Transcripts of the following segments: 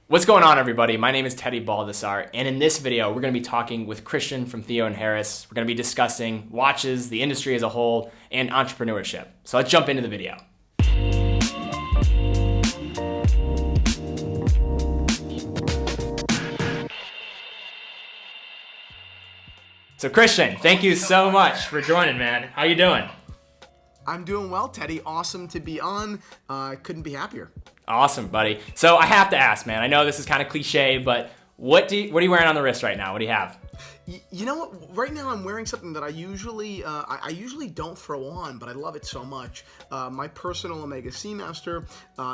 What's going on, everybody? My name is Teddy Baldassarre, and in this video, we're going to be talking with Christian from Theo and Harris. We're going to be discussing watches, the industry as a whole, and entrepreneurship. So let's jump into the video. So Christian, thank you so much for joining, man. How you doing? I'm doing well, Teddy. Awesome to be on. Couldn't be happier. Awesome, buddy. So I have to ask, man, I know this is kind of cliche, but what are you wearing on the wrist right now? What do you have? You know what? Right now I'm wearing something that I usually don't throw on, but I love it so much. My personal Omega Seamaster.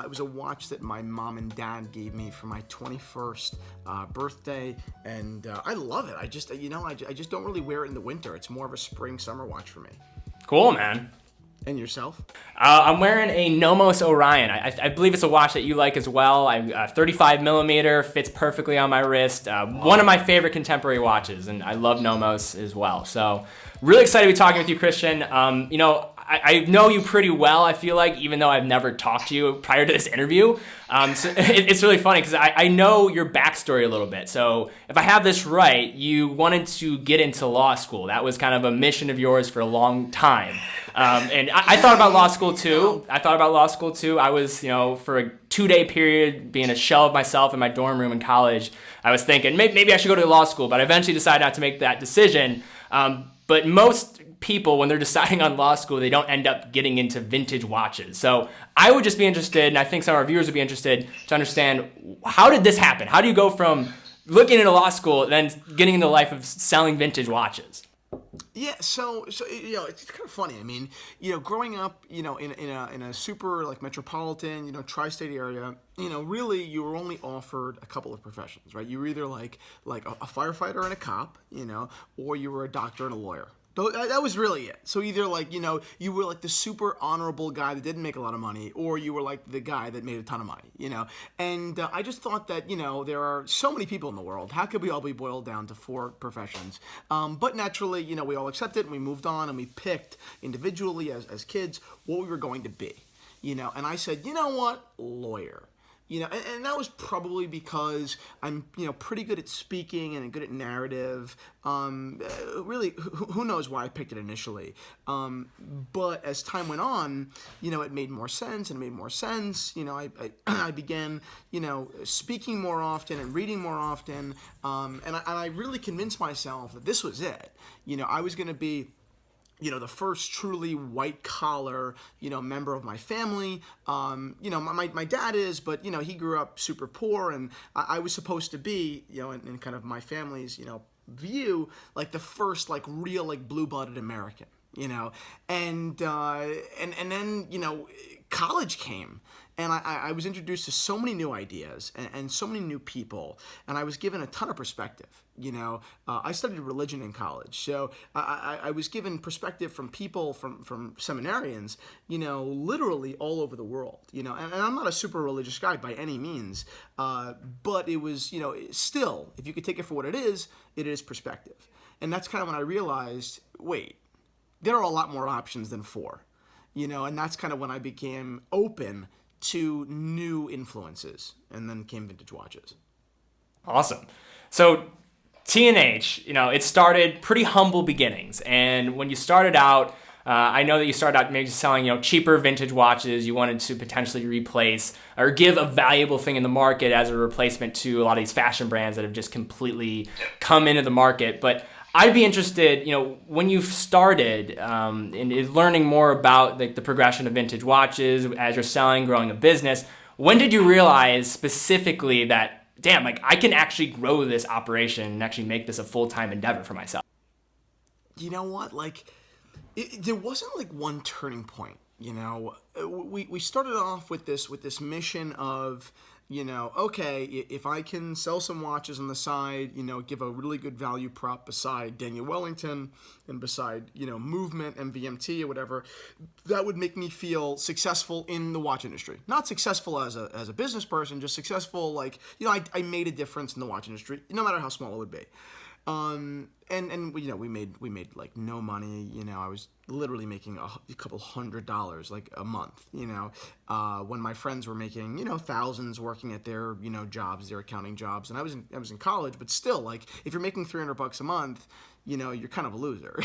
It was a watch that my mom and dad gave me for my 21st birthday, and I love it. I just don't really wear it in the winter. It's more of a spring summer watch for me. Cool, man. And yourself? I'm wearing a Nomos Orion. I believe it's a watch that you like as well. 35 millimeter, fits perfectly on my wrist. One of my favorite contemporary watches, and I love Nomos as well. So really excited to be talking with you, Christian. I know you pretty well, I feel like, even though I've never talked to you prior to this interview. So it's really funny because I know your backstory a little bit. So if I have this right, you wanted to get into law school. That was kind of a mission of yours for a long time. And I thought about law school too. I was, for a 2-day period, being a shell of myself in my dorm room in college, I was thinking maybe I should go to law school, but I eventually decided not to make that decision. But most people, when they're deciding on law school, they don't end up getting into vintage watches. So I would just be interested, and I think some of our viewers would be interested to understand, how did this happen? How do you go from looking into law school and then getting into the life of selling vintage watches? Yeah, so it's kind of funny. I mean, growing up, in a super metropolitan, tri-state area, really you were only offered a couple of professions, right? You were either like a firefighter and a cop, or you were a doctor and a lawyer. That was really it. So either you were like the super honorable guy that didn't make a lot of money, or you were like the guy that made a ton of money, And I just thought that, there are so many people in the world. How could we all be boiled down to 4 professions? But naturally, we all accepted and we moved on and we picked individually as kids what we were going to be, And I said, you know what? Lawyer. And that was probably because I'm, pretty good at speaking and good at narrative. Really, who knows why I picked it initially. But as time went on, it made more sense and it made more sense. I began, speaking more often and reading more often. And I really convinced myself that this was it. I was going to be the first truly white collar, member of my family. My dad is, but, he grew up super poor, and I was supposed to be, in kind of my family's, view, like the first, real, blue-blooded American, and then, college came. And I was introduced to so many new ideas and so many new people, and I was given a ton of perspective. I studied religion in college, so I was given perspective from people, from seminarians, literally all over the world. And I'm not a super religious guy by any means, but it was, still, if you could take it for what it is perspective. And that's kind of when I realized, wait, there are a lot more options than 4, and that's kind of when I became open to new influences, and then came vintage watches. Awesome. So T&H, it started pretty humble beginnings. And when you started out, I know that you started out maybe selling, cheaper vintage watches. You wanted to potentially replace or give a valuable thing in the market as a replacement to a lot of these fashion brands that have just completely come into the market. But I'd be interested, when you started in learning more about the progression of vintage watches as you're selling, growing a business, when did you realize specifically that, damn, I can actually grow this operation and actually make this a full-time endeavor for myself? You know what? There wasn't one turning point. We started off with this mission of, okay, if I can sell some watches on the side, give a really good value prop beside Daniel Wellington and beside, Movement and VMT or whatever, that would make me feel successful in the watch industry. Not successful as a business person, just successful, I made a difference in the watch industry, no matter how small it would be. And we made like no money. I was literally making a couple $100 like a month. When my friends were making thousands working at their jobs, their accounting jobs, and I was in college, but still, like, if you're making $300 a month, you're kind of a loser.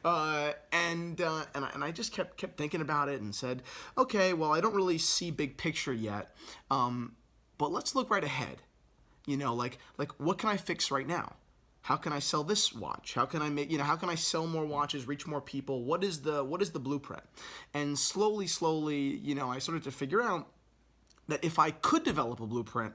And I just kept thinking about it and said, okay, well, I don't really see big picture yet, but let's look right ahead. Like what can I fix right now? How can I sell this watch? How can I make, how can I sell more watches, reach more people? What is the blueprint? And slowly, I started to figure out that if I could develop a blueprint,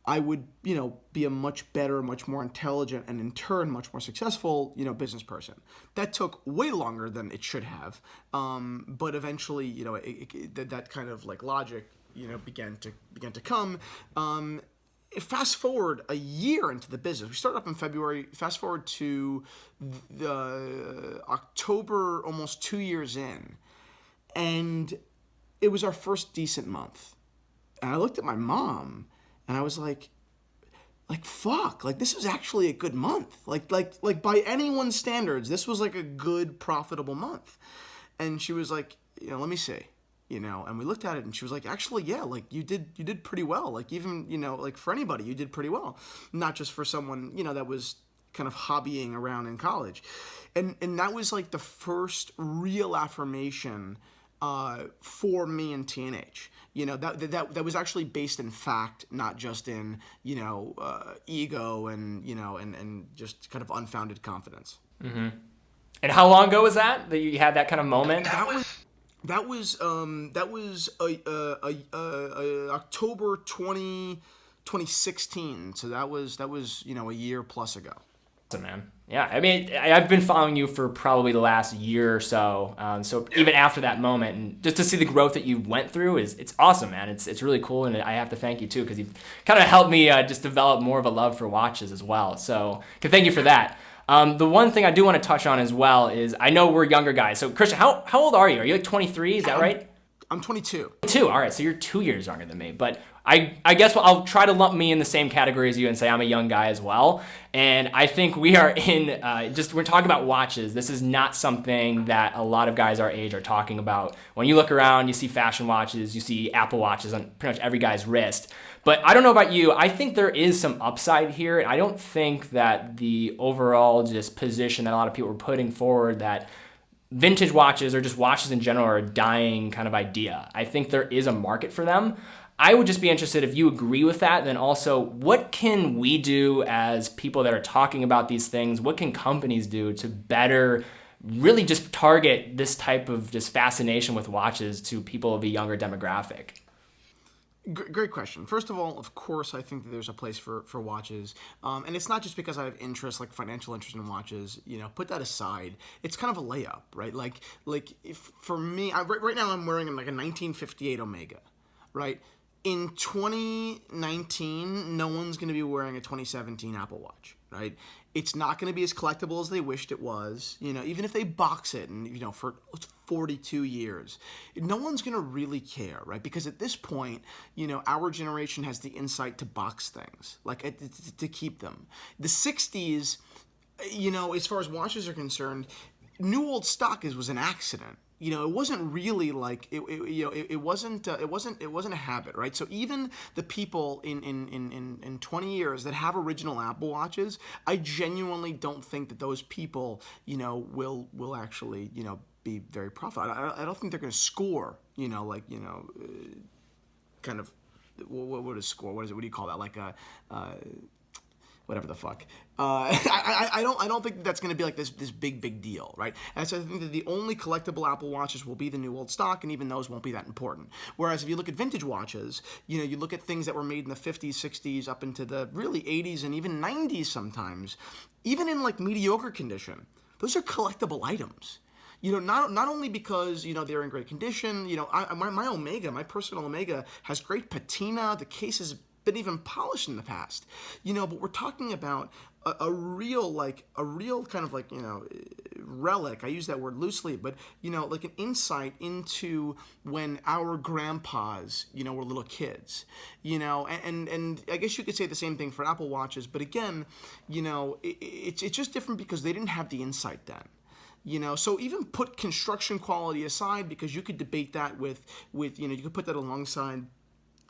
I would, be a much better, much more intelligent, and in turn, much more successful, business person. That took way longer than it should have. But eventually, that kind of like logic, began to come. Fast forward a year into the business. We started up in February. Fast forward to the October, almost 2 years in, and it was our first decent month. And I looked at my mom, and I was like, fuck, like this was actually a good month. Like by anyone's standards, this was like a good, profitable month. And she was like, let me see. And we looked at it, and she was like, actually, yeah, like you did pretty well. Like even, like for anybody, you did pretty well. Not just for someone, that was kind of hobbying around in college. And that was like the first real affirmation for me in TNH. That was actually based in fact, not just in, ego and, and just kind of unfounded confidence. Mm-hmm. And how long ago was that you had that kind of moment? That was October 2016. So that was a year plus ago. Awesome, man. Yeah, I mean, I've been following you for probably the last year or so. So even after that moment, and just to see the growth that you went through it's awesome, man. It's really cool, and I have to thank you too, because you've kind of helped me just develop more of a love for watches as well. So thank you for that. The one thing I do want to touch on as well is, I know we're younger guys. So Christian, how old are you? Are you like 23? Is that right? I'm 22. 22. All right. So you're 2 years younger than me. But I guess I'll try to lump me in the same category as you and say I'm a young guy as well. And I think we are we're talking about watches. This is not something that a lot of guys our age are talking about. When you look around, you see fashion watches, you see Apple watches on pretty much every guy's wrist. But I don't know about you. I think there is some upside here. And I don't think that the overall just position that a lot of people are putting forward, that vintage watches or just watches in general, are a dying kind of idea. I think there is a market for them. I would just be interested if you agree with that. Then also, what can we do as people that are talking about these things? What can companies do to better really just target this type of just fascination with watches to people of a younger demographic? Great question. First of all, of course, I think that there's a place for watches. And it's not just because I have interest, like financial interest in watches, put that aside. It's kind of a layup, right? Like if for me, right now I'm wearing like a 1958 Omega, right? In 2019, no one's going to be wearing a 2017 Apple Watch, right? It's not going to be as collectible as they wished it was, even if they box it and, for 42 years. No one's going to really care, right? Because at this point, our generation has the insight to box things, like to keep them. The 60s, as far as watches are concerned, new old stock was an accident. It wasn't really like it wasn't a habit, right? So even the people in 20 years that have original Apple Watches, I genuinely don't think that those people, will actually, be very profitable. I don't think they're going to score, kind of, what is score? What is it? What do you call that? Like a whatever the fuck. I don't think that's going to be like this big deal, right? And so I think that the only collectible Apple Watches will be the new old stock, and even those won't be that important. Whereas if you look at vintage watches, you look at things that were made in the 50s, 60s, up into the really 80s and even 90s sometimes, even in like mediocre condition, those are collectible items. Not only because, they're in great condition, my Omega, my personal Omega has great patina. The case is been even polished in the past, but we're talking about a real kind of like, relic. I use that word loosely, but, like an insight into when our grandpas, were little kids, and I guess you could say the same thing for Apple Watches, but again, it's just different because they didn't have the insight then. So even put construction quality aside, because you could debate that with you could put that alongside,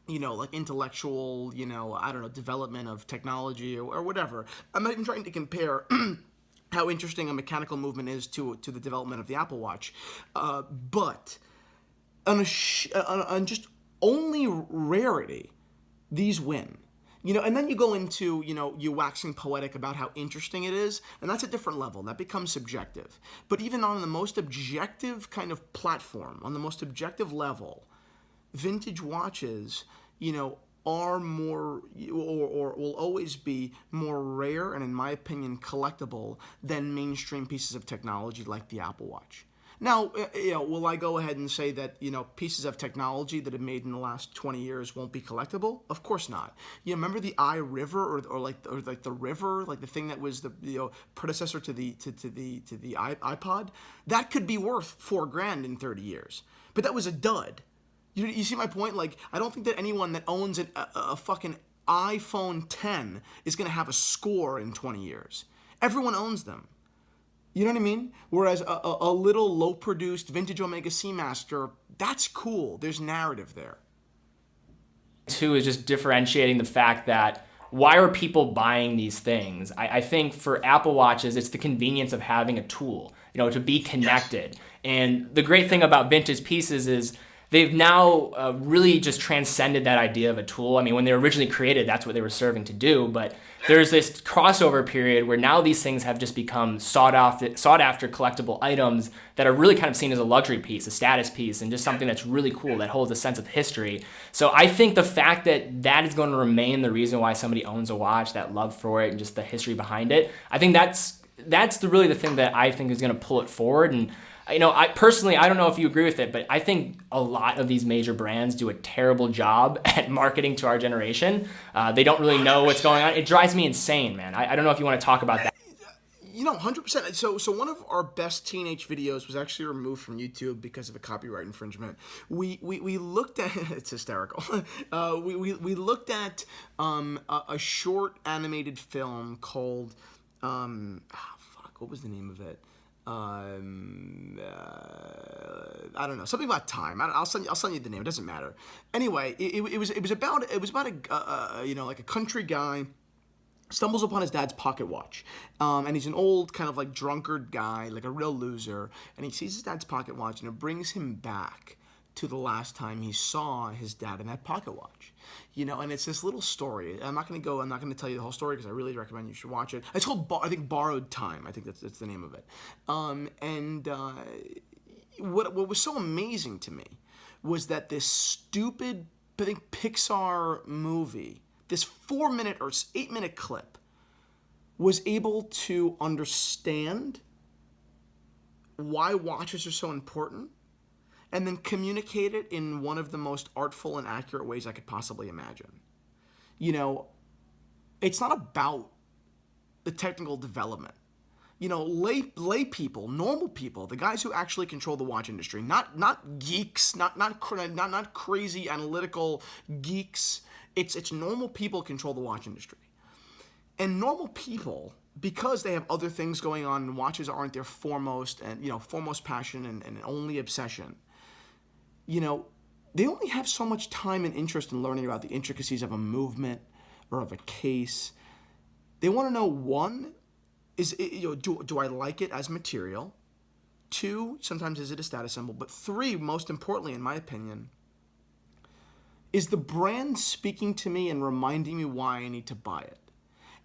like intellectual, I don't know, development of technology or whatever. I'm not even trying to compare how interesting a mechanical movement is to the development of the Apple Watch. But on just only rarity, these win. And then you go into, you waxing poetic about how interesting it is, and that's a different level. That becomes subjective. But even on the most objective kind of platform, on the most objective level, vintage watches, are more, or will always be more rare and, in my opinion, collectible than mainstream pieces of technology like the Apple Watch. Now, will I go ahead and say that, pieces of technology that have made in the last 20 years won't be collectible? Of course not. Remember the iRiver or like the River, like the thing that was the predecessor to the iPod? That could be worth $4,000 in 30 years. But that was a dud. You see my point? Like, I don't think that anyone that owns a fucking iPhone 10 is going to have a score in 20 years. Everyone owns them. You know what I mean? Whereas a little low-produced vintage Omega Seamaster, that's cool. There's narrative there. Two is just differentiating the fact that why are people buying these things? I think for Apple Watches, it's the convenience of having a tool, to be connected. And the great thing about vintage pieces is they've now really just transcended that idea of a tool. I mean, when they were originally created, that's what they were serving to do. But there's this crossover period where now these things have just become sought after collectible items that are really kind of seen as a luxury piece, a status piece, and just something that's really cool that holds a sense of history. So I think the fact that that is going to remain the reason why somebody owns a watch, that love for it and just the history behind it, I think that's really the thing that I think is going to pull it forward. And I personally, I don't know if you agree with it, but I think a lot of these major brands do a terrible job at marketing to our generation. They don't really know what's going on. It drives me insane, man. I don't know if you want to talk about that. 100%. So one of our best teenage videos was actually removed from YouTube because of a copyright infringement. We looked at it's hysterical. We looked at a short animated film called what was the name of it? I don't know, something about time. I'll send you the name. It doesn't matter. Anyway, it was about like a country guy stumbles upon his dad's pocket watch, and he's an old kind of like drunkard guy, like a real loser, and he sees his dad's pocket watch, and it brings him back to the last time he saw his dad in that pocket watch. And it's this little story. I'm not going to tell you the whole story because I really recommend you should watch it. It's called, I think, Borrowed Time. I think that's the name of it. What was so amazing to me was that this stupid, I think, Pixar movie, this 4-minute or 8-minute clip, was able to understand why watches are so important, and then communicate it in one of the most artful and accurate ways I could possibly imagine. It's not about the technical development. Lay people, normal people, the guys who actually control the watch industry, not geeks, not crazy analytical geeks. It's normal people control the watch industry. And normal people, because they have other things going on and watches aren't their foremost passion and only obsession, they only have so much time and interest in learning about the intricacies of a movement or of a case. They want to know, one, do I like it as material? Two, sometimes is it a status symbol? But three, most importantly, in my opinion, is the brand speaking to me and reminding me why I need to buy it?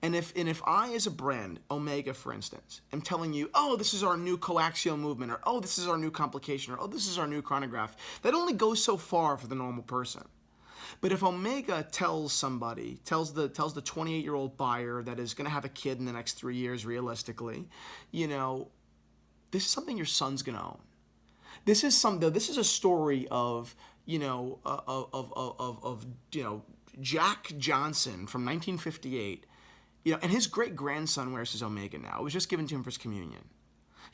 And if I, as a brand, Omega, for instance, am telling you, oh, this is our new coaxial movement, or oh, this is our new complication, or oh, this is our new chronograph, that only goes so far for the normal person. But if Omega tells the 28-year-old buyer that is going to have a kid in the next 3 years, realistically, this is something your son's going to own. This is a story of Jack Johnson from 1958, and his great-grandson wears his Omega now. It was just given to him for his communion.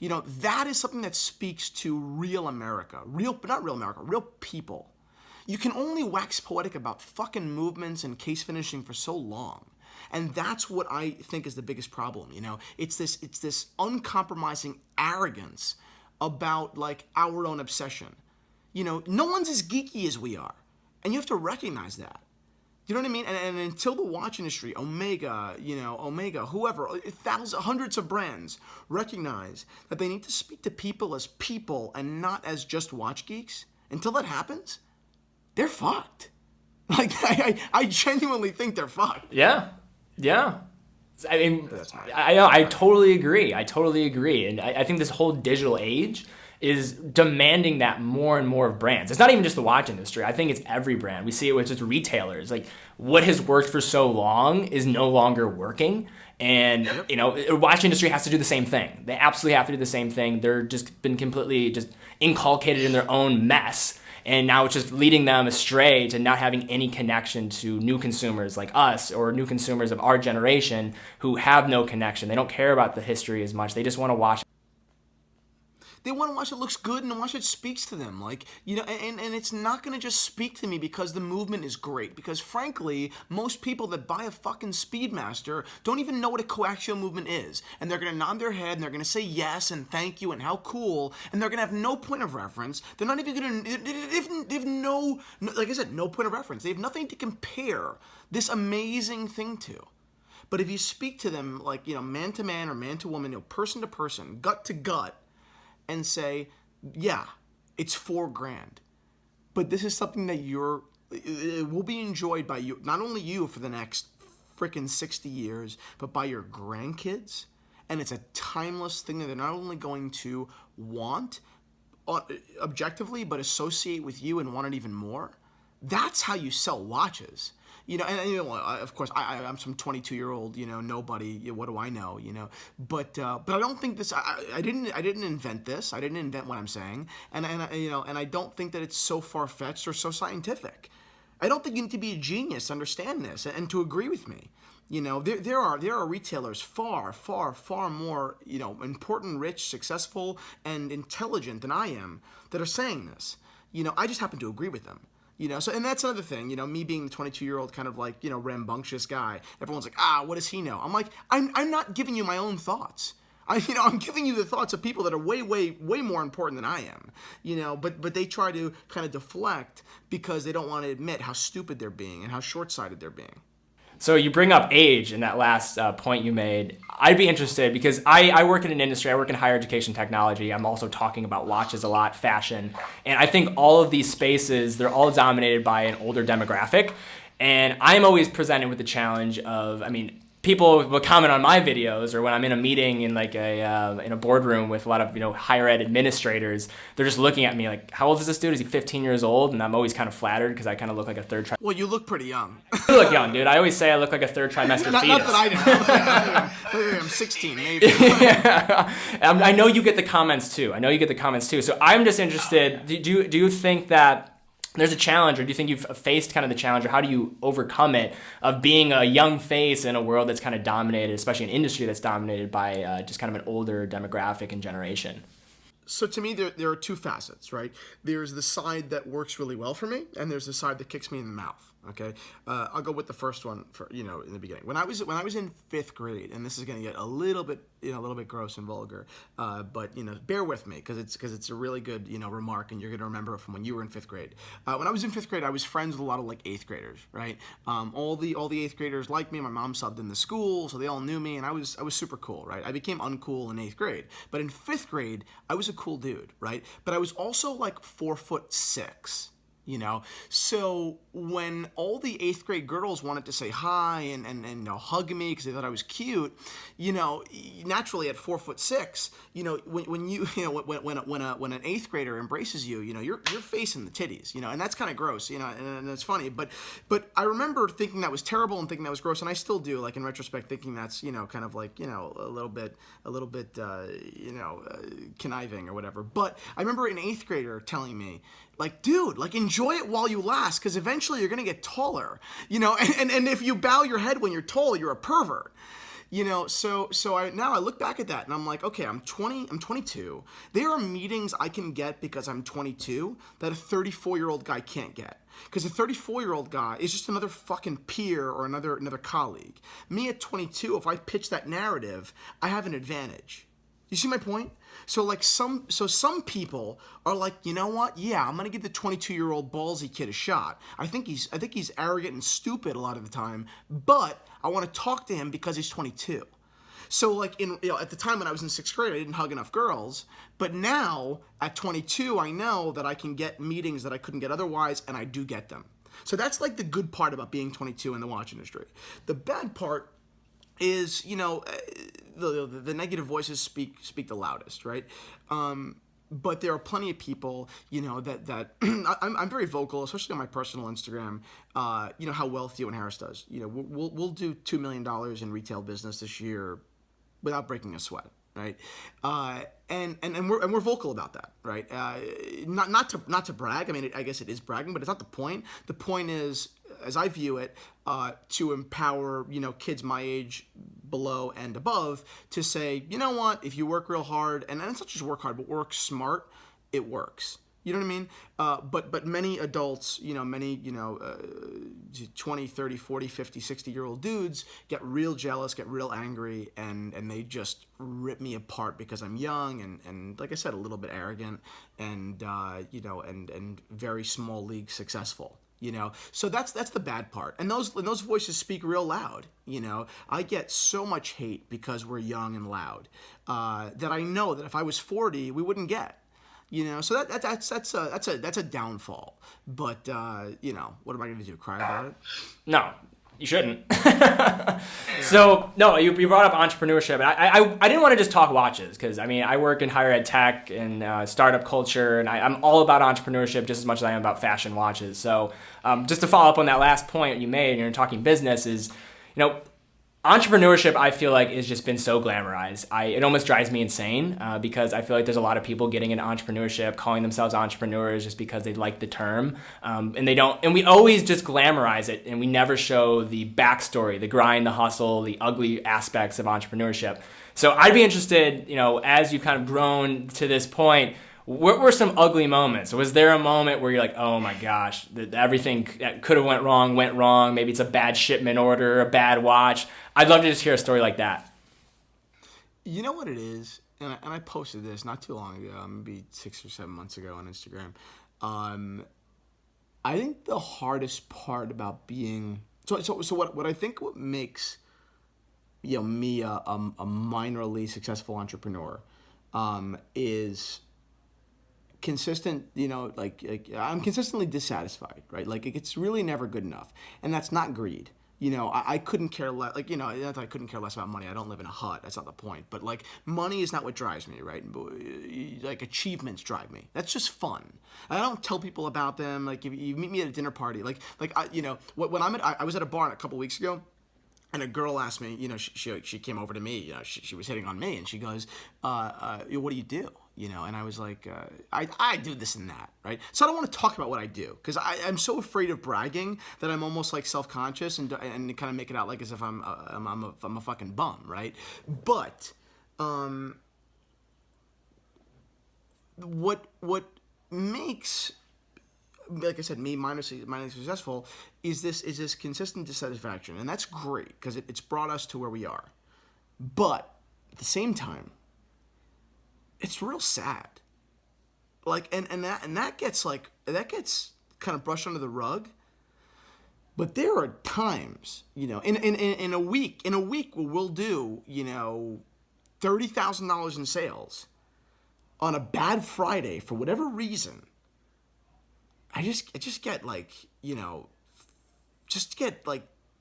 That is something that speaks to real America. Not real America, real people. You can only wax poetic about fucking movements and case finishing for so long. And that's what I think is the biggest problem, It's this uncompromising arrogance about, like, our own obsession. No one's as geeky as we are. And you have to recognize that. You know what I mean? And until the watch industry, Omega, whoever, hundreds of brands recognize that they need to speak to people as people and not as just watch geeks, until that happens, they're fucked. Like, I genuinely think they're fucked. Yeah. I mean, I know, I totally agree. And I think this whole digital age is demanding that more and more of brands. It's not even just the watch industry. I think it's every brand. We see it with just retailers. Like, what has worked for so long is no longer working. And, the watch industry has to do the same thing. They absolutely have to do the same thing. They're just been completely just inculcated in their own mess. And now it's just leading them astray to not having any connection to new consumers like us, or new consumers of our generation who have no connection. They don't care about the history as much. They just want to watch. They want to watch it looks good and watch it speaks to them. Like, and it's not going to just speak to me because the movement is great. Because frankly, most people that buy a fucking Speedmaster don't even know what a coaxial movement is. And they're going to nod their head and they're going to say yes and thank you and how cool. And they're going to have no point of reference. They're not even going to, they have no, like I said, no point of reference. They have nothing to compare this amazing thing to. But if you speak to them like, man to man or man to woman, person to person, gut to gut, and say, yeah, it's $4,000, but this is something that it will be enjoyed by you, not only you for the next freaking 60 years, but by your grandkids. And it's a timeless thing that they're not only going to want objectively, but associate with you and want it even more. That's how you sell watches. Of course, I'm some 22-year-old, nobody. What do I know, But I don't think this. I didn't invent this. I didn't invent what I'm saying, and I don't think that it's so far-fetched or so scientific. I don't think you need to be a genius to understand this and to agree with me. There are retailers far more important, rich, successful, and intelligent than I am that are saying this. I just happen to agree with them. And that's another thing, me being the 22-year-old kind of like, rambunctious guy. Everyone's like, what does he know? I'm like, I'm not giving you my own thoughts. I'm giving you the thoughts of people that are way more important than I am. But they try to kind of deflect because they don't want to admit how stupid they're being and how short-sighted they're being. So you bring up age in that last point you made. I'd be interested because I work in an industry, I work in higher education technology. I'm also talking about watches a lot, fashion. And I think all of these spaces, they're all dominated by an older demographic. And I'm always presented with the challenge of, people will comment on my videos, or when I'm in a meeting in like in a boardroom with a lot of higher ed administrators, they're just looking at me like, how old is this dude? Is he 15 years old? And I'm always kind of flattered because I kind of look like a third trimester. Well, you look pretty young. You look young, dude. I always say I look like a third trimester fetus. Not that I know. I'm 16, maybe. Yeah. I know you get the comments too. So I'm just interested. Do you think that there's a challenge, or do you think you've faced kind of the challenge, or how do you overcome it of being a young face in a world that's kind of dominated, especially an industry that's dominated by just kind of an older demographic and generation? So to me, there are two facets, right? There's the side that works really well for me, and there's the side that kicks me in the mouth. Okay, I'll go with the first one for in the beginning. When I was in fifth grade, and this is going to get a little bit gross and vulgar, but bear with me because it's a really good remark, and you're going to remember it from when you were in fifth grade. When I was in fifth grade, I was friends with a lot of like eighth graders, right? All the eighth graders liked me. My mom subbed in the school, so they all knew me, and I was super cool, right? I became uncool in eighth grade, but in fifth grade, I was a cool dude, right? But I was also like 4'6". So when all the eighth grade girls wanted to say hi and hug me because they thought I was cute, naturally at 4'6", when an eighth grader embraces you, you're facing the titties, and that's kind of gross, and it's funny, but I remember thinking that was terrible and thinking that was gross, and I still do, like in retrospect, thinking that's kind of like a little bit conniving or whatever. But I remember an eighth grader telling me, Like, dude, like enjoy it while you last, because eventually you're gonna get taller, and if you bow your head when you're tall, you're a pervert. So now I look back at that and I'm like, okay, I'm 22. There are meetings I can get because I'm 22 that a 34-year-old guy can't get. Because a 34-year-old guy is just another fucking peer or another colleague. Me at 22, if I pitch that narrative, I have an advantage. You see my point? So some people are like, you know what? Yeah, I'm gonna give the 22-year-old ballsy kid a shot. I think he's arrogant and stupid a lot of the time, but I want to talk to him because he's 22. So like at the time when I was in 6th grade, I didn't hug enough girls, but now at 22, I know that I can get meetings that I couldn't get otherwise, and I do get them. So that's like the good part about being 22 in the watch industry. The bad part is, the negative voices speak the loudest, right? But there are plenty of people, that I'm very vocal, especially on my personal Instagram. How well Theo and Harris does. We'll do $2 million in retail business this year without breaking a sweat, right? And we're vocal about that, right? Not to brag. I mean, I guess it is bragging, but it's not the point. The point is, as I view it, to empower kids my age, below and above, to say, you know what, if you work real hard, and it's not just work hard, but work smart, it works. You know what I mean? But many adults, many 20, 30, 40, 50, 60-year-old dudes get real jealous, get real angry, and they just rip me apart because I'm young and like I said, a little bit arrogant and and very small league successful. So that's the bad part, and those voices speak real loud. I get so much hate because we're young and loud that I know that if I was 40, we wouldn't get. So that's a downfall. But what am I going to do? Cry about it? No, you shouldn't. So no, you brought up entrepreneurship. I didn't want to just talk watches because I work in higher ed tech and startup culture, and I'm all about entrepreneurship just as much as I am about fashion watches. So just to follow up on that last point you made, you're talking business is, entrepreneurship, I feel like, has just been so glamorized. It almost drives me insane because I feel like there's a lot of people getting into entrepreneurship, calling themselves entrepreneurs just because they like the term, and they don't. And we always just glamorize it, and we never show the backstory, the grind, the hustle, the ugly aspects of entrepreneurship. So I'd be interested, as you've kind of grown to this point, what were some ugly moments? Was there a moment where you're like, oh my gosh, everything that could have went wrong. Maybe it's a bad shipment order, a bad watch. I'd love to just hear a story like that. You know what it is? And I posted this not too long ago, maybe 6 or 7 months ago on Instagram. I think the hardest part about being... So what I think what makes me a minorly successful entrepreneur is... consistent, I'm consistently dissatisfied, right? Like it's really never good enough, and that's not greed. I couldn't care less. Not that I couldn't care less about money. I don't live in a hut. That's not the point. But money is not what drives me, right? Achievements drive me. That's just fun. I don't tell people about them. If you meet me at a dinner party, when I was at a bar a couple weeks ago. And a girl asked me, she came over to me, she was hitting on me, and she goes, what do you do? And I was like, I do this and that, right? So I don't want to talk about what I do, because I'm so afraid of bragging that I'm almost self-conscious and kind of make it out like as if I'm a fucking bum, right? But what makes, like I said, me minorly successful is this consistent dissatisfaction, and that's great because it's brought us to where we are. But at the same time, it's real sad. And that gets kind of brushed under the rug. But there are times, in a week where we'll do, $30,000 in sales on a bad Friday for whatever reason. I just get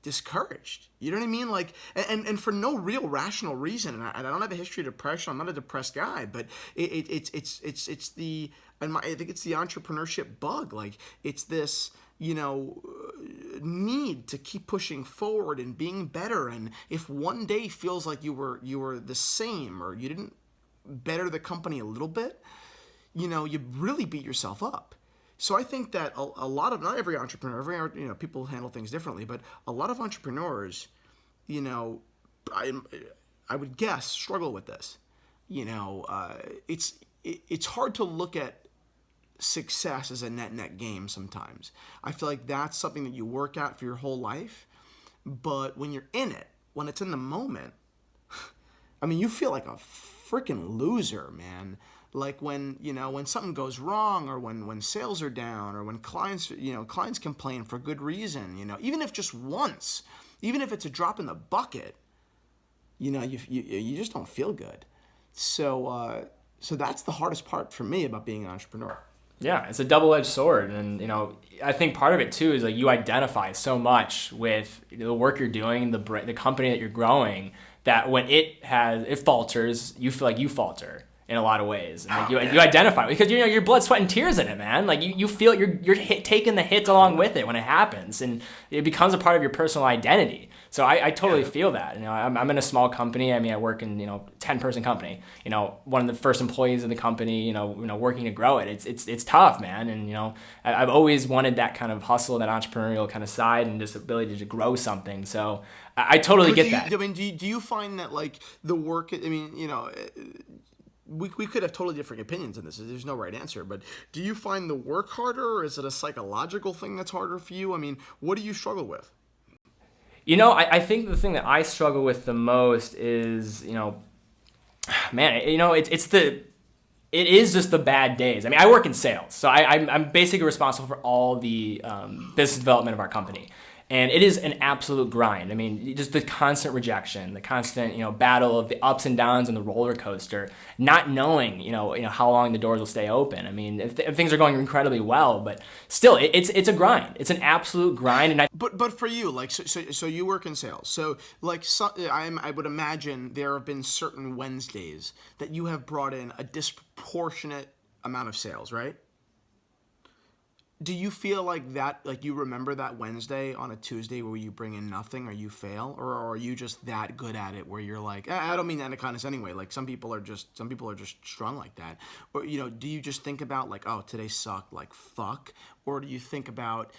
discouraged. You know what I mean? And for no real rational reason. And I don't have a history of depression. I'm not a depressed guy, but I think it's the entrepreneurship bug. It's this, need to keep pushing forward and being better. And if one day feels like you were the same, or you didn't better the company a little bit, you really beat yourself up. So I think that a lot of, not every entrepreneur, people handle things differently, but a lot of entrepreneurs, you know, I would guess struggle with this. You know, it's hard to look at success as a net game sometimes. I feel like that's something that you work at for your whole life, but when you're in it, when it's in the moment, I mean, you feel like a freaking loser, man. Like when, you know, when something goes wrong, or when sales are down, or when clients complain for good reason, you know, even if just once, even if it's a drop in the bucket, you know, you just don't feel good. So that's the hardest part for me about being an entrepreneur. Yeah, it's a double-edged sword, and you know, I think part of it too is like you identify so much with the work you're doing, the company that you're growing, that when it falters, you feel like you falter in a lot of ways. And like you identify because you know your blood, sweat, and tears in it, man. Like you feel you're taking the hits along with it when it happens, and it becomes a part of your personal identity. So I totally feel that. You know, I'm in a small company. I mean, I work in 10-person company. You know, one of the first employees in the company. You know, working to grow it. It's tough, man. And you know, I've always wanted that kind of hustle, that entrepreneurial kind of side, and just ability to grow something. So I totally get that. I mean, do you find that like the work? I mean, you know. We could have totally different opinions on this. There's no right answer. But do you find the work harder, or is it a psychological thing that's harder for you? I mean, what do you struggle with? You know, I think the thing that I struggle with the most is, man, it is just the bad days. I mean, I work in sales, so I'm basically responsible for all the business development of our company. And it is an absolute grind. I mean, just the constant rejection, the constant, battle of the ups and downs and the roller coaster, not knowing, how long the doors will stay open. I mean, if things are going incredibly well, but still, it's a grind. It's an absolute grind. And But for you, like, so you work in sales. So, like, I would imagine there have been certain Wednesdays that you have brought in a disproportionate amount of sales, right? Do you feel like that, like you remember that Wednesday on a Tuesday where you bring in nothing or you fail, or are you just that good at it where you're like, I don't mean that in a kindness anyway. Like some people are just strung like that. Or do you just think about like, oh, today sucked, like fuck, or do you think about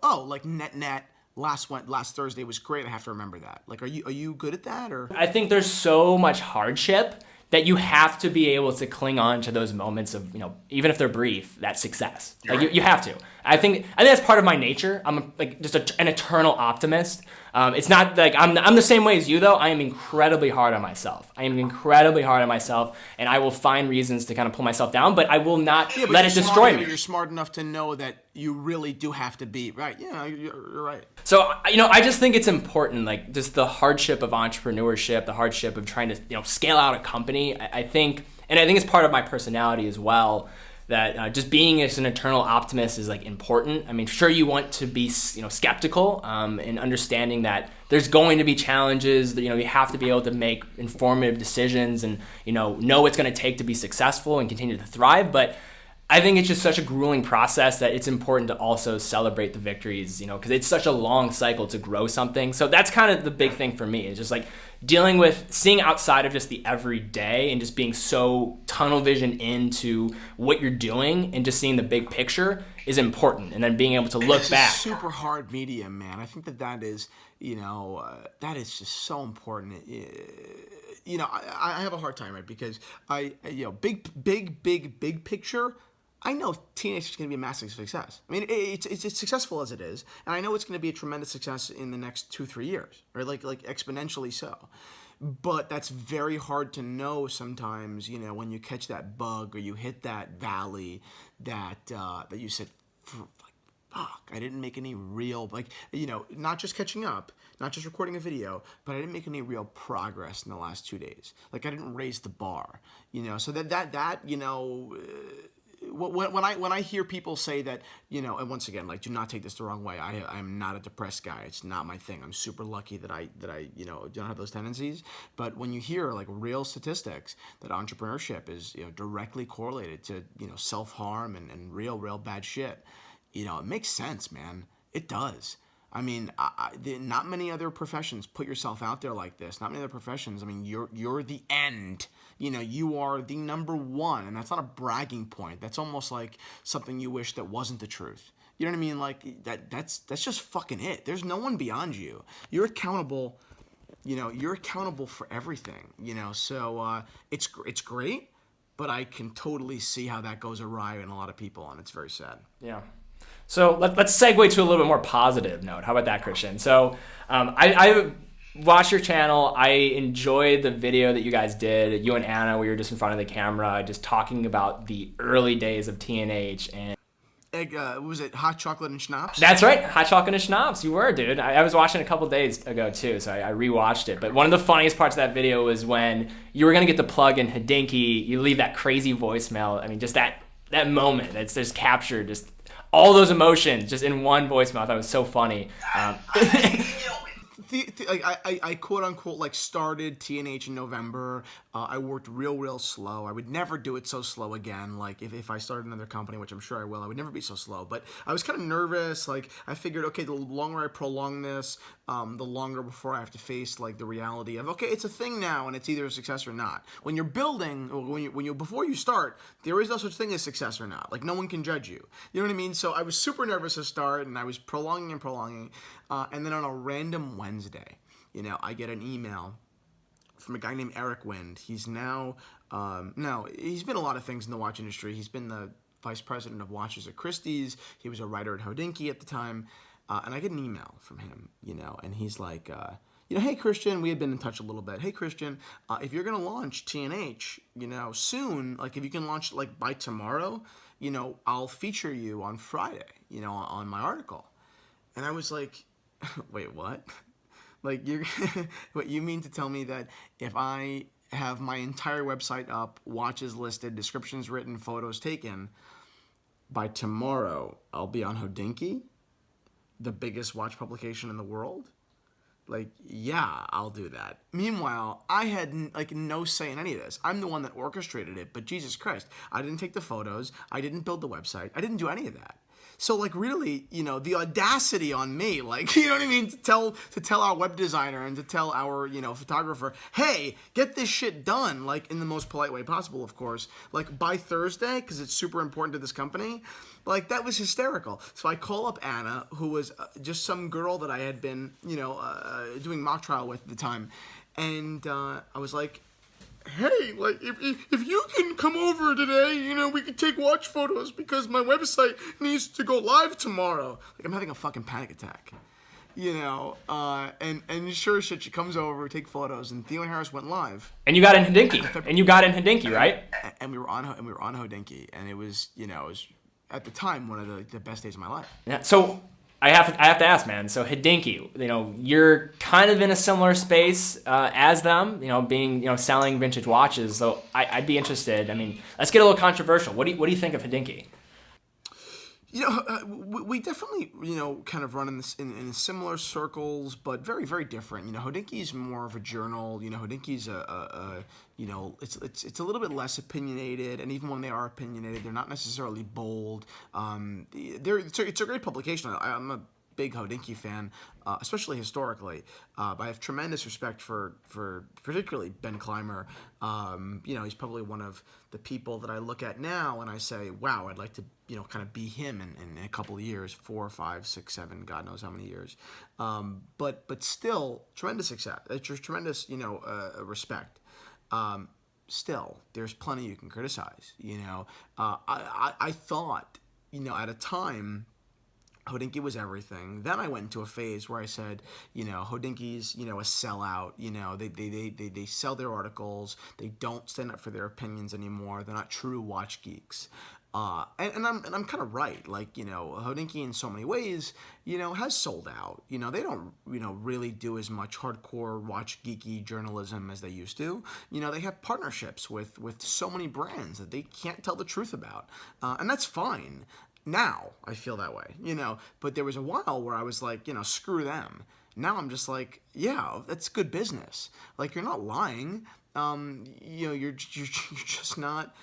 oh, like net last Thursday was great, I have to remember that. Like, are you good at that? Or I think there's so much hardship that you have to be able to cling on to those moments of, even if they're brief, that success. Like you have to. I think that's part of my nature. I'm just an eternal optimist. It's not like I'm the same way as you though. I am incredibly hard on myself. And I will find reasons to kind of pull myself down, but I will not let it destroy me. You're smart enough to know that you really do have to be right. Yeah, you're right. So, I just think it's important, like just the hardship of entrepreneurship, the hardship of trying to, scale out a company. I think it's part of my personality as well, that just being as an eternal optimist is like important. I mean, sure, you want to be, skeptical, and understanding that there's going to be challenges, that, you have to be able to make informative decisions and, know what's going to take to be successful and continue to thrive. But I think it's just such a grueling process that it's important to also celebrate the victories, because it's such a long cycle to grow something. So that's kind of the big thing for me, is just like dealing with seeing outside of just the everyday and just being so tunnel vision into what you're doing and just seeing the big picture is important. And then being able to look back. It's a super hard medium, man. I think that is, that is just so important. I have a hard time, right? Because big picture, I know teenage is going to be a massive success. I mean, it's successful as it is, and I know it's going to be a tremendous success in the next 2-3 years, right? Like exponentially so. But that's very hard to know sometimes. When you catch that bug or you hit that valley that you said, fuck, I didn't make any real, not just catching up, not just recording a video, but I didn't make any real progress in the last 2 days. Like I didn't raise the bar, so that when I hear people say that, and once again, like, do not take this the wrong way. I'm not a depressed guy. It's not my thing. I'm super lucky that I don't have those tendencies. But when you hear like real statistics that entrepreneurship is, directly correlated to, self-harm and real bad shit, it makes sense, man. It does. I mean, not many other professions put yourself out there like this. Not many other professions. I mean, you're the end. You are the number one, and that's not a bragging point. That's almost like something you wish that wasn't the truth. You know what I mean? Like that's just fucking it. There's no one beyond you. You're accountable. You're accountable for everything. So it's great, but I can totally see how that goes awry in a lot of people, and it's very sad. Yeah. So let's segue to a little bit more positive note. How about that, Christian? So I watched your channel. I enjoyed the video that you guys did. You and Anna, we were just in front of the camera, just talking about the early days of TNH. And was it hot chocolate and schnapps? That's right, hot chocolate and schnapps. You were, dude. I was watching it a couple days ago too, so I rewatched it. But one of the funniest parts of that video was when you were gonna get the plug in Hodinkee. You leave that crazy voicemail. I mean, just that moment. It's just captured, just all those emotions just in one voicemail. I thought it was so funny. I quote unquote like started TNH in November. I worked real slow. I would never do it so slow again. Like if I started another company, which I'm sure I will, I would never be so slow. But I was kind of nervous. Like I figured, okay, the longer I prolong this, the longer before I have to face like the reality of, okay, it's a thing now, and it's either a success or not. When you're building, or before you start, there is no such thing as success or not. Like no one can judge you. You know what I mean? So I was super nervous to start, and I was prolonging, and then on a random Wednesday, I get an email from a guy named Eric Wind. He's now, he's been a lot of things in the watch industry. He's been the vice president of watches at Christie's. He was a writer at Hodinkee at the time. And I get an email from him, and he's like, hey, Christian, we had been in touch a little bit. Hey, Christian, if you're going to launch TNH, soon, like if you can launch like by tomorrow, I'll feature you on Friday, on my article. And I was like, wait, what? Like what you mean to tell me that if I have my entire website up, watches listed, descriptions written, photos taken, by tomorrow I'll be on Hodinkee, the biggest watch publication in the world? Like, yeah, I'll do that. Meanwhile, I had like no say in any of this. I'm the one that orchestrated it, but Jesus Christ, I didn't take the photos, I didn't build the website, I didn't do any of that. So like really, the audacity on me, like, you know what I mean, to tell our web designer and to tell our, photographer, hey, get this shit done, like in the most polite way possible, of course, like by Thursday, because it's super important to this company. Like that was hysterical. So I call up Anna, who was just some girl that I had been, doing mock trial with at the time, and I was like, hey, like, if you can come over today, we could take watch photos because my website needs to go live tomorrow. Like, I'm having a fucking panic attack, and sure as shit, she comes over, take photos, and Theo and Harris went live. And you got in Hodinkee, right? And we were on Hodinkee, and it was, at the time one of the best days of my life. Yeah. So I have to ask, man. So Hodinkee, you're kind of in a similar space as them, being, selling vintage watches. So I'd be interested. I mean, let's get a little controversial. What do you think of Hodinkee? We definitely, kind of run in similar circles, but very, very different. Hodinkee is more of a journal. Hodinkee's it's a little bit less opinionated, and even when they are opinionated, they're not necessarily bold. It's a great publication. I'm a big Hodinkee fan, especially historically. I have tremendous respect for particularly Ben Clymer. He's probably one of the people that I look at now and I say, wow, I'd like to, kind of be him in a couple of years, 4, 5, 6, 7, God knows how many years. But still, tremendous success. Tremendous, respect. Still, there's plenty you can criticize. I thought, at a time, Hodinkee was everything. Then I went into a phase where I said, Hodinkee's, a sellout. They sell their articles. They don't stand up for their opinions anymore. They're not true watch geeks. And I'm kind of right. Like, Hodinkee in so many ways, has sold out. They don't, really do as much hardcore watch geeky journalism as they used to. They have partnerships with so many brands that they can't tell the truth about. And that's fine. Now I feel that way, but there was a while where I was like, screw them. Now I'm just like, yeah, that's good business. Like, you're not lying. You're just not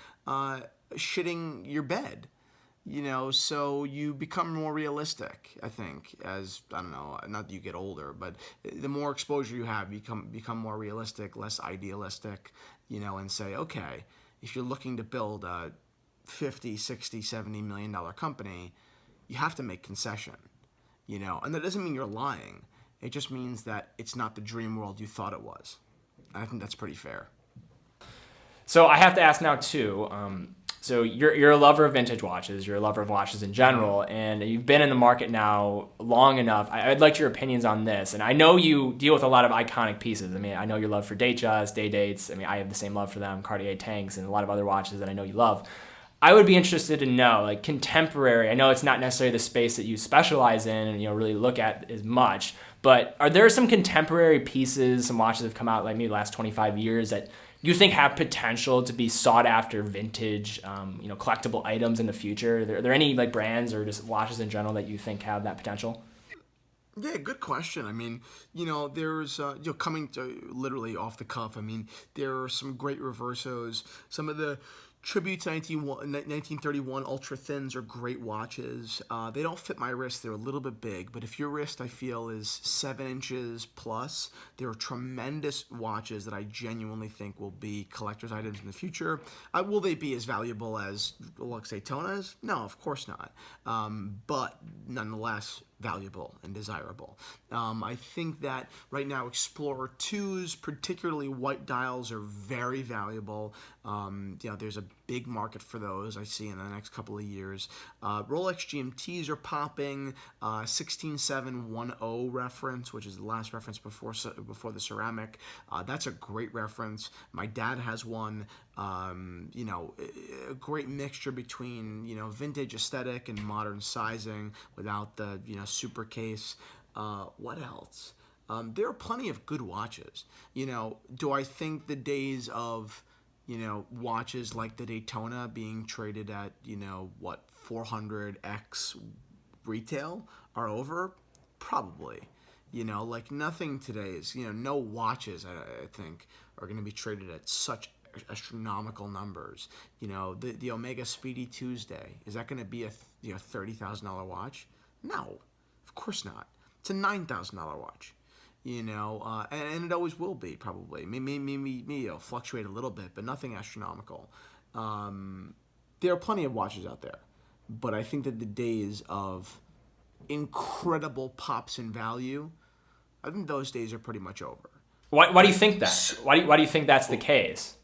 shitting your bed. So you become more realistic, I think, as, I don't know, not that you get older, but the more exposure you have, you become more realistic, less idealistic, and say, okay, if you're looking to build a 50, 60, $70 million company, you have to make concession, and that doesn't mean you're lying. It just means that it's not the dream world you thought it was. I think that's pretty fair. So I have to ask now too. So you're a lover of vintage watches. You're a lover of watches in general, and you've been in the market now long enough. I'd like your opinions on this. And I know you deal with a lot of iconic pieces. I mean, I know your love for Datejust, Day-Dates. I mean, I have the same love for them, Cartier tanks, and a lot of other watches that I know you love. I would be interested to know, like, contemporary. I know it's not necessarily the space that you specialize in and really look at as much, but are there some contemporary pieces, some watches that have come out like maybe the last 25 years that you think have potential to be sought after vintage, collectible items in the future? Are there any like brands or just watches in general that you think have that potential? Yeah, good question. I mean, there's, coming to literally off the cuff, I mean, there are some great reversos. Some of the Tribute to 1931 Ultra Thins are great watches. They don't fit my wrist. They're a little bit big, but if your wrist, I feel, is 7 inches plus, they're tremendous watches that I genuinely think will be collector's items in the future. Will they be as valuable as Rolex Daytonas? No, of course not. But nonetheless, valuable and desirable. I think that right now Explorer 2s, particularly white dials, are very valuable. There's a big market for those I see in the next couple of years. Rolex GMTs are popping. 16710 reference, which is the last reference before the ceramic. That's a great reference. My dad has one. A great mixture between vintage aesthetic and modern sizing without the super case. What else? There are plenty of good watches. Do I think the days of watches like the Daytona being traded at 400x retail are over? Probably. Like nothing today is, no watches I think are going to be traded at such astronomical numbers. The Omega Speedy Tuesday, is that going to be a $30,000 watch? No, of course not. It's a $9,000 watch. And it always will be, probably. Maybe it'll fluctuate a little bit, but nothing astronomical. There are plenty of watches out there, but I think that the days of incredible pops in value, I think those days are pretty much over. Why do you think that? Why do you think that's the case?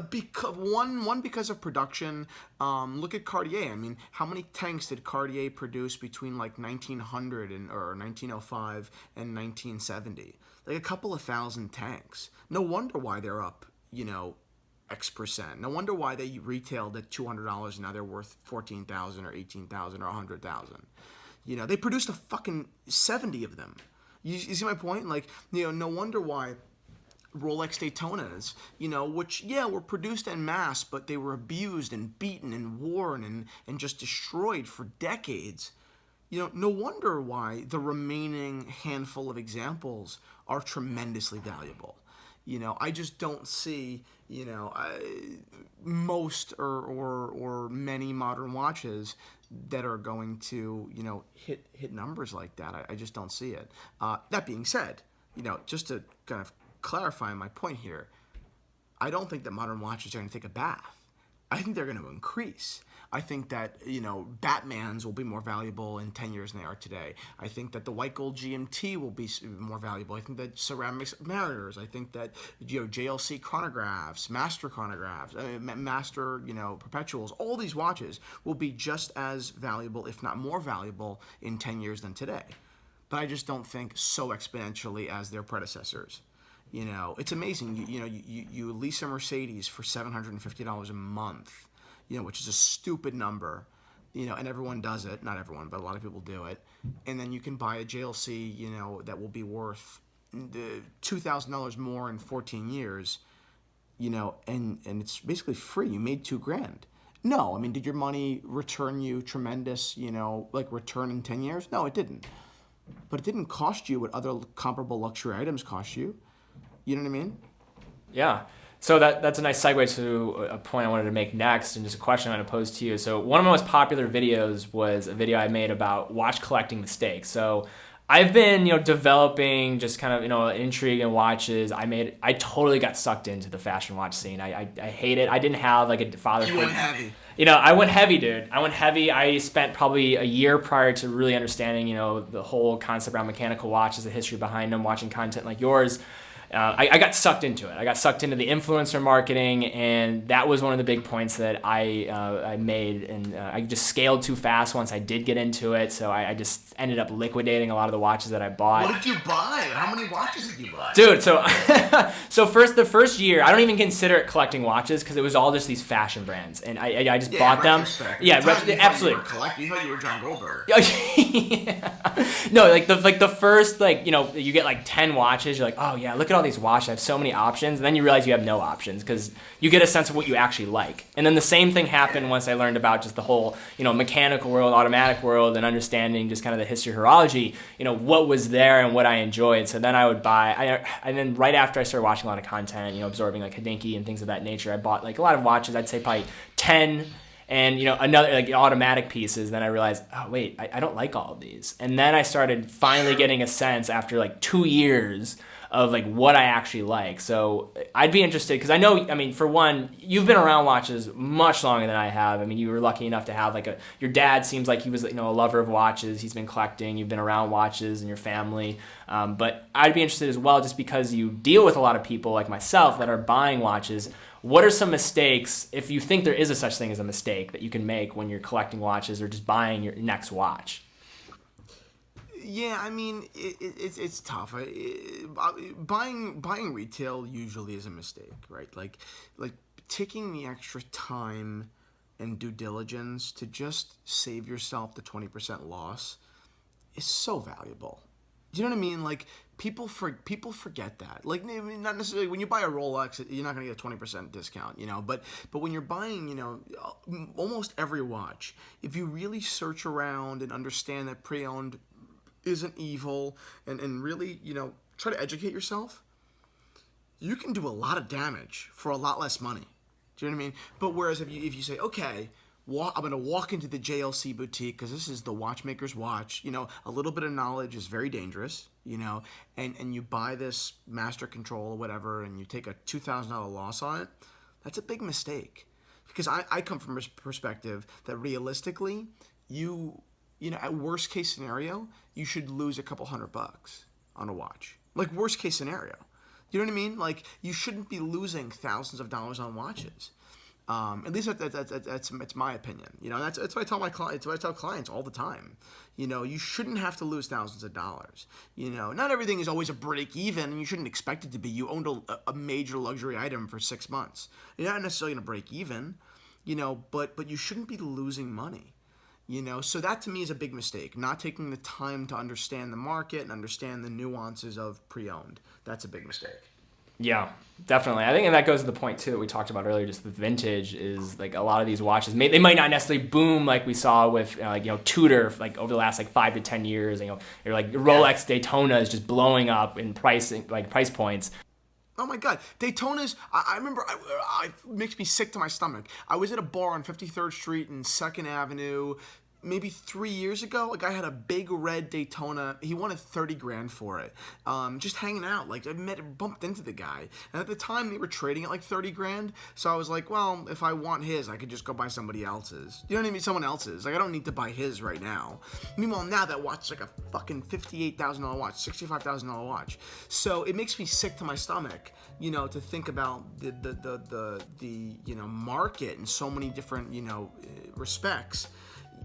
Because of production. Look at Cartier. I mean, how many tanks did Cartier produce between like 1900 or 1905 and 1970? Like a couple of thousand tanks. No wonder why they're up, X percent. No wonder why they retailed at $200 and now they're worth $14,000 or $18,000 or $100,000. They produced a fucking 70 of them. You see my point? Like, no wonder why Rolex Daytonas, which, were produced en masse, but they were abused and beaten and worn and just destroyed for decades. No wonder why the remaining handful of examples are tremendously valuable. I just don't see, most or many modern watches that are going to, hit numbers like that. I just don't see it. That being said, just to kind of clarifying my point here, I don't think that modern watches are going to take a bath. I think they're going to increase. I think that, Batmans will be more valuable in 10 years than they are today. I think that the white gold GMT will be more valuable. I think that ceramics Mariners, I think that, JLC chronographs, master chronographs, master, perpetuals, all these watches will be just as valuable, if not more valuable, in 10 years than today. But I just don't think so exponentially as their predecessors. It's amazing. You lease a Mercedes for $750 a month, which is a stupid number, and everyone does it. Not everyone, but a lot of people do it. And then you can buy a JLC, that will be worth $2,000 more in 14 years, and it's basically free. You made $2,000. No, I mean, did your money return you tremendous, return in 10 years? No, it didn't. But it didn't cost you what other comparable luxury items cost you. You know what I mean? Yeah. So that's a nice segue to a point I wanted to make next, and just a question I'm going to pose to you. So one of my most popular videos was a video I made about watch collecting mistakes. So I've been, developing just kind of, intrigue in watches. I totally got sucked into the fashion watch scene. I hate it. I didn't have like a father figure. You went heavy. I went heavy, dude. I went heavy. I spent probably a year prior to really understanding, the whole concept around mechanical watches, the history behind them, watching content like yours. I got sucked into it. I got sucked into the influencer marketing, and that was one of the big points that I made. And I just scaled too fast once I did get into it, so I just ended up liquidating a lot of the watches that I bought. What did you buy? How many watches did you buy? Dude, so the first year, I don't even consider it collecting watches because it was all just these fashion brands, and I just bought them. Yeah, absolutely. You thought you were John Goldberg. Yeah. No, like the first, you get like 10 watches. You're like, oh yeah, look at all these watches. I have so many options. And then you realize you have no options because you get a sense of what you actually like. And then the same thing happened once I learned about just the whole, mechanical world, automatic world, and understanding just kind of the history horology, what was there and what I enjoyed. So then I would buy, and then right after I started watching a lot of content, absorbing like Hodinkee and things of that nature, I bought like a lot of watches. I'd say probably 10. And, another like automatic pieces. Then I realized, oh, wait, I don't like all of these. And then I started finally getting a sense after like 2 years of like what I actually like. So I'd be interested because I know, for one, you've been around watches much longer than I have. You were lucky enough to have your dad seems like he was, a lover of watches. He's been collecting. You've been around watches in your family. But I'd be interested as well just because you deal with a lot of people like myself that are buying watches. What are some mistakes, if you think there is a such thing as a mistake, that you can make when you're collecting watches or just buying your next watch? Yeah, it's tough. Buying retail usually is a mistake, right? Like taking the extra time and due diligence to just save yourself the 20% loss is so valuable. Do you know what I mean? Like people forget that. Like not necessarily when you buy a Rolex, you're not going to get a 20% discount, But when you're buying, almost every watch, if you really search around and understand that pre-owned isn't evil and really, try to educate yourself, you can do a lot of damage for a lot less money. Do you know what I mean? But whereas if you say, okay, I'm going to walk into the JLC boutique because this is the watchmaker's watch, a little bit of knowledge is very dangerous, and you buy this master control or whatever and you take a $2,000 loss on it, that's a big mistake. Because I come from a perspective that realistically, at worst case scenario, you should lose a couple $100 on a watch. Like worst case scenario. You know what I mean? Like you shouldn't be losing thousands of dollars on watches. At least that's my opinion. That's what I tell my clients. It's what I tell clients all the time. You shouldn't have to lose thousands of dollars. Not everything is always a break even, and you shouldn't expect it to be. You owned a major luxury item for 6 months. You're not necessarily going to break even, but you shouldn't be losing money. So that to me is a big mistake. Not taking the time to understand the market and understand the nuances of pre-owned. That's a big mistake. Yeah, definitely. I think and that goes to the point too that we talked about earlier. Just the vintage is like a lot of these watches. They might not necessarily boom like we saw with Tudor like over the last 5 to 10 years. Or like Rolex Daytona is just blowing up in pricing, like price points. Oh my God, Daytona's. I remember. It makes me sick to my stomach. I was at a bar on 53rd Street and 2nd Avenue. Maybe 3 years ago, a guy had a big red Daytona. He wanted $30,000 for it. Just hanging out. Like I bumped into the guy, and at the time they were trading at like $30,000. So I was like, well, if I want his, I could just go buy somebody else's. You know what I mean? Someone else's. Like I don't need to buy his right now. Meanwhile, now that watch is like a fucking $58,000 watch, $65,000 watch. So it makes me sick to my stomach, to think about the market in so many different respects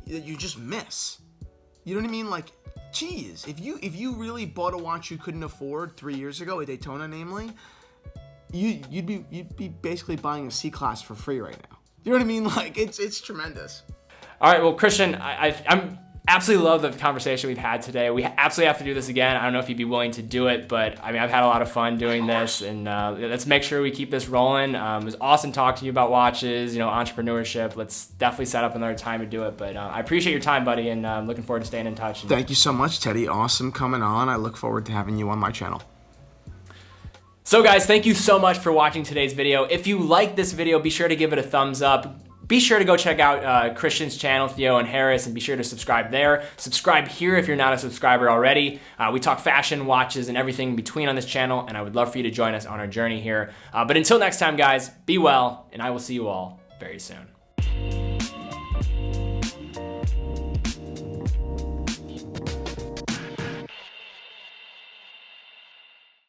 that you just miss. You know what I mean? Like, geez, if you really bought a watch you couldn't afford 3 years ago, a Daytona namely, you'd be basically buying a C-Class for free right now. You know what I mean? Like, it's tremendous. All right, well, Christian, I'm absolutely love the conversation we've had today. We absolutely have to do this again. I don't know if you'd be willing to do it, but I've had a lot of fun doing this, and let's make sure we keep this rolling. It was awesome talking to you about watches, entrepreneurship. Let's definitely set up another time to do it, but I appreciate your time, buddy, and I'm looking forward to staying in touch. Thank you so much, Teddy. Awesome coming on. I look forward to having you on my channel. So guys, thank you so much for watching today's video. If you like this video, be sure to give it a thumbs up. Be sure to go check out Christian's channel, Theo and Harris, and be sure to subscribe there. Subscribe here if you're not a subscriber already. We talk fashion, watches, and everything in between on this channel, and I would love for you to join us on our journey here. But until next time, guys, be well, and I will see you all very soon.